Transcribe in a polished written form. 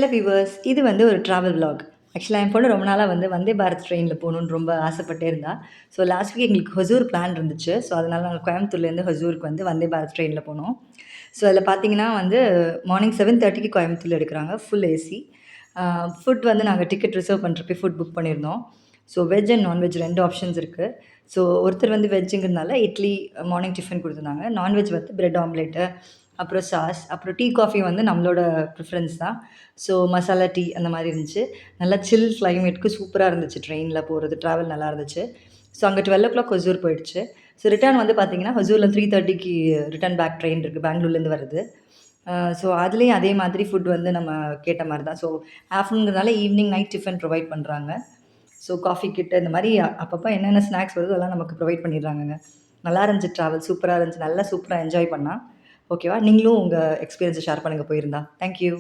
Hello viewers. இது வந்து ஒரு ட்ராவல் விலாக். ஆக்சுவலா என் பொண்ணு ரொம்ப நாளா வந்து வந்தே பாரத் ட்ரெயின்ல போணும்னு ரொம்ப ஆசைப்பட்டே இருந்தா. ஸோ லாஸ்ட் வீக் எங்களுக்கு ஹொசூர் பிளான் இருந்துச்சு. ஸோ அதனால நாங்க கோயம்புத்தூர்லேருந்து ஹொசூருக்கு வந்து வந்தே பாரத் ட்ரெயின்ல போனோம். ஸோ அதில பார்த்தீங்கன்னா வந்து மார்னிங் 7:30க்கு கோயம்புத்தூர்ல எடுக்குறாங்க. Full AC. ஃபுட் வந்து நாங்க டிக்கெட் ரிசர்வ் பண்ணுறப்பயே ஃபுட் புக் பண்ணியிருந்தோம். So veg and non veg 2 options இருக்கு. ஸோ ஒருத்தர் வந்து வெஜ்ஜுங்கிறதுனால இட்லி மார்னிங் டிஃபன் குடுத்துருந்தாங்க. நான்வெஜ் வந்து பிரெட் ஆம்லெட்டு, அப்புறம் சாஸ், அப்புறம் டீ, காஃபி வந்து நம்மளோட ப்ரிஃபரன்ஸ் தான். ஸோ மசாலா டீ அந்த மாரி இருந்துச்சு. நல்லா சில் கிளைமேட்க்கு சூப்பரா இருந்துச்சு ட்ரெயின்ல போறது. ட்ராவல் நல்லா இருந்துச்சு. ஸோ அங்க 12:00 ஹொசூர் போயிடுச்சு. ஸோ ரிட்டர்ன் வந்து பார்த்தீங்கன்னா, ஹொசூர்ல 3:30க்கு ரிட்டர்ன் பேக் ட்ரெயின் இருக்கு. பெங்களூர்லேருந்து வருது. ஸோ அதுலேயும் அதே மாதிரி ஃபுட் வந்து நம்ம கேட்ட மாரி தான். ஸோ ஆஃப்டர்நூன்ங்கிறதுனால ஈவினிங், நைட் டிஃபன் ப்ரொவைட் பண்றாங்க. ஸோ காஃபி கிட் இந்த மாரி அப்பப்ப என்னென்ன ஸ்நாக்ஸ் வருதோ அதெல்லாம் நமக்கு ப்ரொவைட் பண்ணிடுறாங்கங்க. நல்லா இருந்துச்சு ட்ராவல். சூப்பரா இருந்துச்சு. நல்லா சூப்பரா என்ஜாய் பண்ணா. ஓகேவா? நீங்களும் உங்க எக்ஸ்பீரியன்ஸ ஷேர் பண்ணுங்க போயிருந்தா. Thank you.